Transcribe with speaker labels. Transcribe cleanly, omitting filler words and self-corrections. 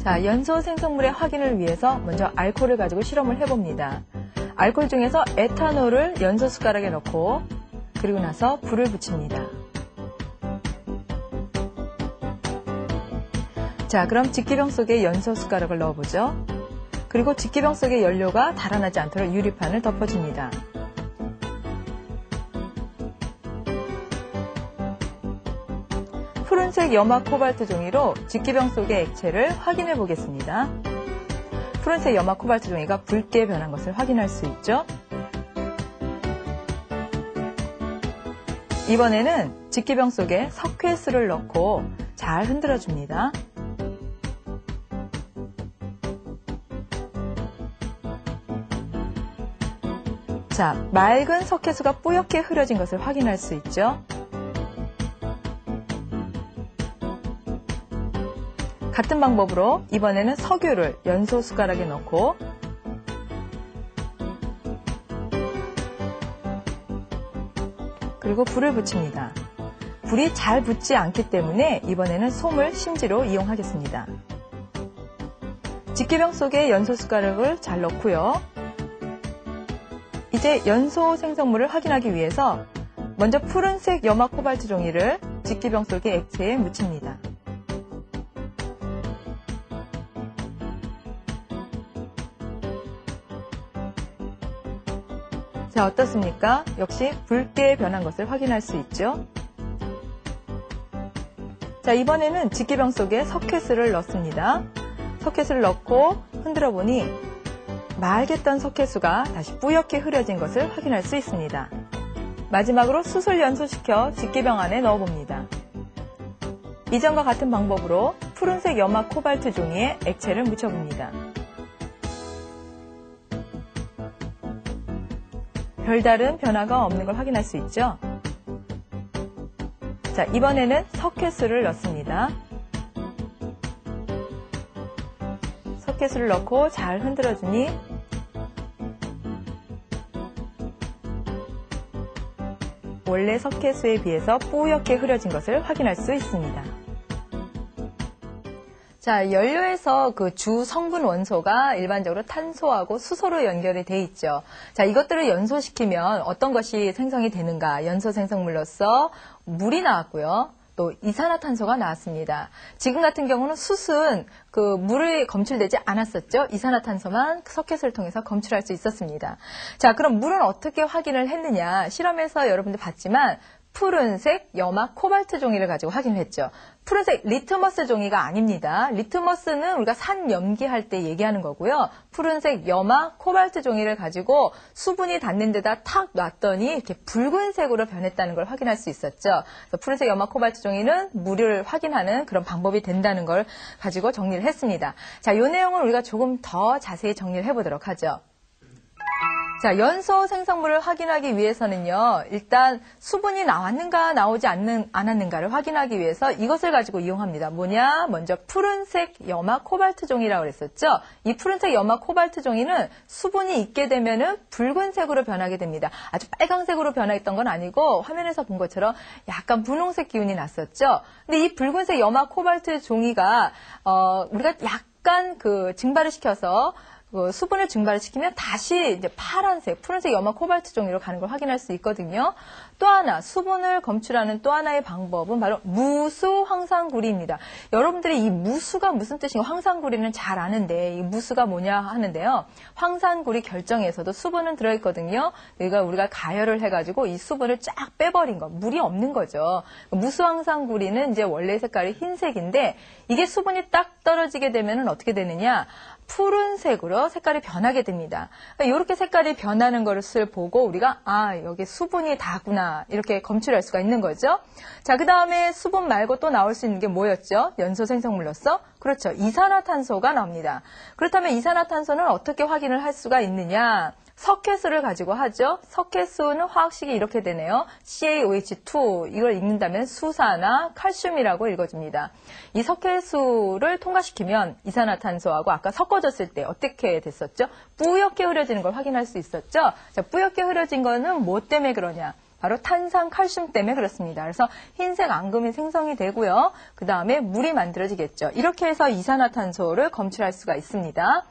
Speaker 1: 자, 연소 생성물의 확인을 위해서 먼저 알코올을 가지고 실험을 해봅니다. 알코올 중에서 에탄올을 연소 숟가락에 넣고 그리고 나서 불을 붙입니다. 자, 그럼 직기병 속에 연소 숟가락을 넣어보죠. 그리고 직기병 속의 연료가 달아나지 않도록 유리판을 덮어줍니다. 푸른색 염화 코발트 종이로 직기병 속의 액체를 확인해 보겠습니다. 푸른색 염화 코발트 종이가 붉게 변한 것을 확인할 수 있죠. 이번에는 직기병 속에 석회수를 넣고 잘 흔들어 줍니다. 자, 맑은 석회수가 뿌옇게 흐려진 것을 확인할 수 있죠. 같은 방법으로 이번에는 석유를 연소 숟가락에 넣고 그리고 불을 붙입니다. 불이 잘 붙지 않기 때문에 이번에는 솜을 심지로 이용하겠습니다. 직기병 속에 연소 숟가락을 잘 넣고요. 이제 연소 생성물을 확인하기 위해서 먼저 푸른색 염화 코발트 종이를 직기병 속의 액체에 묻힙니다. 자, 어떻습니까? 역시 붉게 변한 것을 확인할 수 있죠. 자, 이번에는 직기병 속에 석회수를 넣습니다. 석회수를 넣고 흔들어 보니 맑았던 석회수가 다시 뿌옇게 흐려진 것을 확인할 수 있습니다. 마지막으로 숯을 연소시켜 직기병 안에 넣어봅니다. 이전과 같은 방법으로 푸른색 염화 코발트 종이에 액체를 묻혀봅니다. 별다른 변화가 없는 걸 확인할 수 있죠. 자, 이번에는 석회수를 넣습니다. 석회수를 넣고 잘 흔들어주니 원래 석회수에 비해서 뿌옇게 흐려진 것을 확인할 수 있습니다. 자, 연료에서 그 주 성분 원소가 일반적으로 탄소하고 수소로 연결이 돼 있죠. 자, 이것들을 연소시키면 어떤 것이 생성이 되는가? 연소 생성물로서 물이 나왔고요. 또 이산화탄소가 나왔습니다. 지금 같은 경우는 숯은 그 물이 검출되지 않았었죠. 이산화탄소만 석회수를 통해서 검출할 수 있었습니다. 자, 그럼 물은 어떻게 확인을 했느냐? 실험에서 여러분들 봤지만 푸른색 염화 코발트 종이를 가지고 확인했죠. 푸른색 리트머스 종이가 아닙니다. 리트머스는 우리가 산 염기할 때 얘기하는 거고요. 푸른색 염화 코발트 종이를 가지고 수분이 닿는 데다 탁 놨더니 이렇게 붉은색으로 변했다는 걸 확인할 수 있었죠. 그래서 푸른색 염화 코발트 종이는 물을 확인하는 그런 방법이 된다는 걸 가지고 정리를 했습니다. 자, 이 내용을 우리가 조금 더 자세히 정리를 해보도록 하죠. 자, 연소 생성물을 확인하기 위해서는요, 일단 수분이 나왔는가 나오지 않았는가를 확인하기 위해서 이것을 가지고 이용합니다. 뭐냐? 먼저 푸른색 염화 코발트 종이라고 그랬었죠. 이 푸른색 염화 코발트 종이는 수분이 있게 되면은 붉은색으로 변하게 됩니다. 아주 빨강색으로 변했던 건 아니고 화면에서 본 것처럼 약간 분홍색 기운이 났었죠. 근데 이 붉은색 염화 코발트 종이가 우리가 약간 그 증발을 시켜서 수분을 증발을 시키면 다시 이제 파란색, 푸른색 염화 코발트 종이로 가는 걸 확인할 수 있거든요. 또 하나, 수분을 검출하는 또 하나의 방법은 바로 무수 황산구리입니다. 여러분들이 이 무수가 무슨 뜻인가? 황산구리는 잘 아는데 이 무수가 뭐냐 하는데요. 황산구리 결정에서도 수분은 들어있거든요. 그러니까 우리가 가열을 해가지고 이 수분을 쫙 빼버린 거, 물이 없는 거죠. 무수 황산구리는 이제 원래 색깔이 흰색인데 이게 수분이 딱 떨어지게 되면은 어떻게 되느냐? 푸른색으로 색깔이 변하게 됩니다. 이렇게 색깔이 변하는 것을 보고 우리가 여기 수분이 다구나 이렇게 검출할 수가 있는 거죠. 자, 그 다음에 수분 말고 또 나올 수 있는 게 뭐였죠? 연소 생성물로서? 그렇죠. 이산화탄소가 나옵니다. 그렇다면 이산화탄소는 어떻게 확인을 할 수가 있느냐? 석회수를 가지고 하죠. 석회수는 화학식이 이렇게 되네요. CaOH2 이걸 읽는다면 수사나 칼슘이라고 읽어줍니다. 이 석회수를 통과시키면 이산화탄소하고 아까 섞어졌을 때 어떻게 됐었죠? 뿌옇게 흐려지는 걸 확인할 수 있었죠. 자, 뿌옇게 흐려진 거는 뭐 때문에 그러냐? 바로 탄산, 칼슘 때문에 그렇습니다. 그래서 흰색 앙금이 생성이 되고요. 그 다음에 물이 만들어지겠죠. 이렇게 해서 이산화탄소를 검출할 수가 있습니다.